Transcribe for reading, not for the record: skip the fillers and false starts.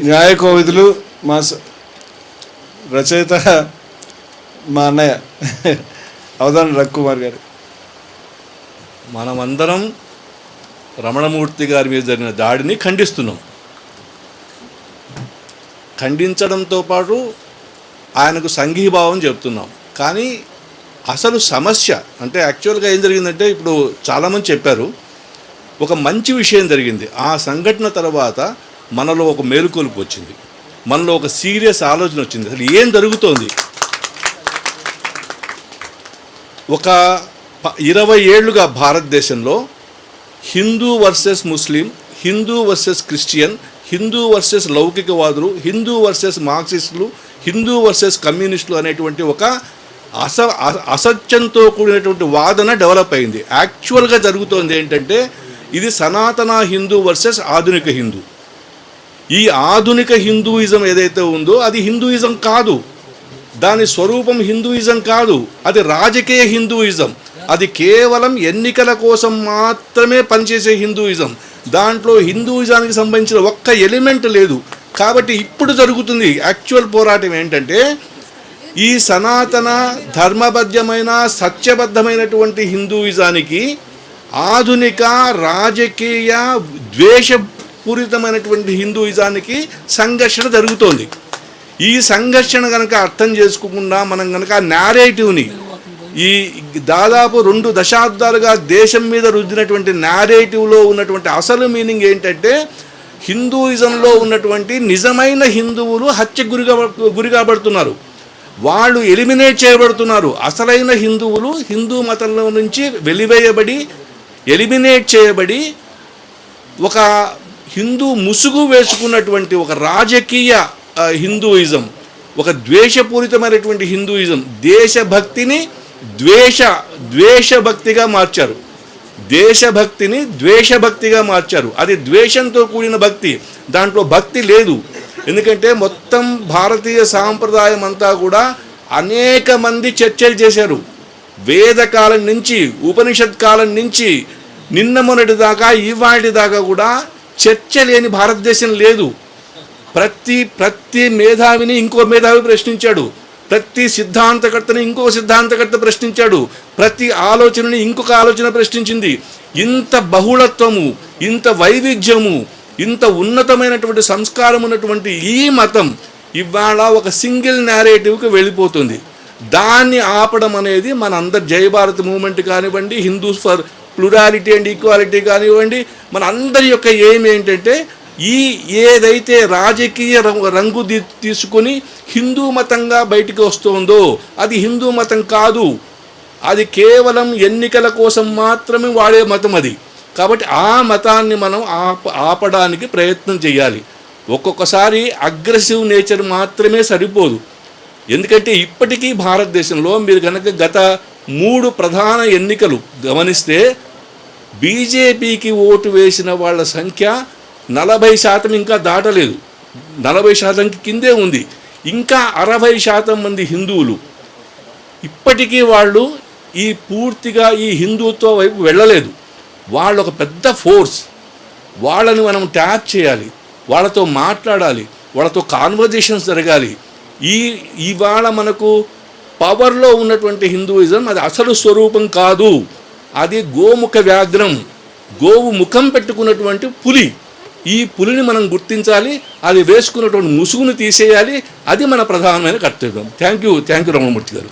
న్యాయ కోవిదులు మా రచయిత మా అన్నయ్య అవధాన్ రవికుమార్ గారు. మనమందరం రమణమూర్తి గారి మీద జరిగిన దాడిని ఖండిస్తున్నాం. ఖండించడంతో పాటు ఆయనకు సంఘీభావం చెప్తున్నాం. కానీ అసలు సమస్య అంటే యాక్చువల్గా ఏం జరిగిందంటే, ఇప్పుడు చాలామంది చెప్పారు ఒక మంచి విషయం జరిగింది. ఆ సంఘటన తర్వాత మనలో ఒక మేలుకొలుపు వచ్చింది, మనలో ఒక సీరియస్ ఆలోచన వచ్చింది. అసలు ఏం జరుగుతోంది? ఒక 20 ఏళ్లుగా భారతదేశంలో Hindu versus Muslim, Hindu versus Christian, Hindu versus లౌకికవాదులు, హిందూ వర్సెస్ మార్క్సిస్టులు, హిందూ వర్సెస్ కమ్యూనిస్టులు అనేటువంటి ఒక అసత్యంతో కూడినటువంటి వాదన డెవలప్ అయింది. యాక్చువల్గా జరుగుతోంది ఏంటంటే, ఇది సనాతన హిందూ వర్సెస్ ఆధునిక హిందూ. ఈ ఆధునిక హిందూయిజం ఏదైతే ఉందో అది హిందూయిజం కాదు, దాని స్వరూపం హిందూయిజం కాదు, అది రాజకీయ హిందూయిజం. అది కేవలం ఎన్నికల కోసం మాత్రమే పనిచేసే హిందూయిజం. దాంట్లో హిందూయిజానికి సంబంధించిన ఒక్క ఎలిమెంట్ లేదు. కాబట్టి ఇప్పుడు జరుగుతుంది యాక్చువల్ పోరాటం ఏంటంటే, ఈ సనాతన ధర్మబద్ధమైన సత్యబద్ధమైనటువంటి హిందూయిజానికి ఆధునిక రాజకీయ ద్వేషపూరితమైనటువంటి హిందూయిజానికి సంఘర్షణ జరుగుతోంది. ఈ సంఘర్షణ కనుక అర్థం చేసుకోకుండా మనం కనుక ఆ నేరేటివ్ని, ఈ దాదాపు 2 దశాబ్దాలుగా దేశం మీద రుద్దినటువంటి నేరేటివ్లో ఉన్నటువంటి అసలు మీనింగ్ ఏంటంటే, హిందూయిజంలో ఉన్నటువంటి నిజమైన హిందువులు హత్యకు గురి కాబడుతున్నారు, వాళ్ళు ఎలిమినేట్ చేయబడుతున్నారు. అసలైన హిందువులు హిందూ మతంలో నుంచి వెలివేయబడి ఎలిమినేట్ చేయబడి ఒక హిందూ ముసుగు వేసుకున్నటువంటి ఒక రాజకీయ హిందూయిజం, ఒక ద్వేషపూరితమైనటువంటి హిందూయిజం దేశభక్తిని ద్వేషభక్తిగా మార్చారు. దేశభక్తిని ద్వేషభక్తిగా మార్చారు. అది ద్వేషంతో కూడిన భక్తి, దాంట్లో భక్తి లేదు. ఎందుకంటే మొత్తం భారతీయ సాంప్రదాయం అంతా కూడా అనేక మంది చర్చలు చేశారు. వేదకాలం నుంచి ఉపనిషత్ కాలం నుంచి నిన్న మొన్నటి దాకా ఇవాటి దాకా కూడా చర్చ లేని భారతదేశం లేదు. ప్రతి మేధావిని ఇంకో మేధావి ప్రశ్నించాడు, ప్రతి సిద్ధాంతకర్తని ఇంకొక సిద్ధాంతకర్త ప్రశ్నించాడు, ప్రతి ఆలోచనని ఇంకొక ఆలోచన ప్రశ్నించింది. ఇంత బహుళత్వము, ఇంత వైవిధ్యము, ఇంత ఉన్నతమైనటువంటి సంస్కారం ఉన్నటువంటి ఈ మతం ఇవాళ ఒక సింగిల్ నేరేటివ్కి వెళ్ళిపోతుంది. దాన్ని ఆపడం అనేది మన అందరి జై భారత్ మూవ్మెంట్ కానివ్వండి, Hindus for plurality and equality కానివ్వండి, మన అందరి యొక్క ఎయిమ్ ఏంటంటే, ఈ ఏదైతే రాజకీయ రంగు తీసుకొని హిందూ మతంగా బయటికి వస్తుందో అది హిందూ మతం కాదు, అది కేవలం ఎన్నికల కోసం మాత్రమే వాడే మతం అది. కాబట్టి ఆ మతాన్ని మనం ఆపడానికి ప్రయత్నం చేయాలి. ఒక్కొక్కసారి అగ్రెసివ్ నేచర్ మాత్రమే సరిపోదు. ఎందుకంటే ఇప్పటికీ భారతదేశంలో మీరు కనుక గత 3 ప్రధాన ఎన్నికలు గమనిస్తే బీజేపీకి ఓటు వేసిన వాళ్ళ సంఖ్య 40% ఇంకా దాటలేదు, 40% కిందే ఉంది. ఇంకా 60% మంది హిందువులు ఇప్పటికీ వాళ్ళు పూర్తిగా ఈ హిందుత్వ వైపు వెళ్ళలేదు. వాళ్ళు ఒక పెద్ద ఫోర్స్, వాళ్ళని మనం ట్యాప్ చేయాలి, వాళ్ళతో మాట్లాడాలి, వాళ్ళతో కాన్వర్జేషన్స్ జరగాలి. ఇవాళ మనకు పవర్లో ఉన్నటువంటి హిందూయిజం అది అసలు స్వరూపం కాదు, అది గోముఖ వ్యాఘ్రం, గోవు ముఖం పెట్టుకున్నటువంటి పులి. ఈ పులిని మనం గుర్తించాలి, అది వేసుకున్నటువంటి ముసుగును తీసేయాలి. అది మన ప్రధానమైన కర్తవ్యం. థ్యాంక్ యూ రమణమూర్తి గారు.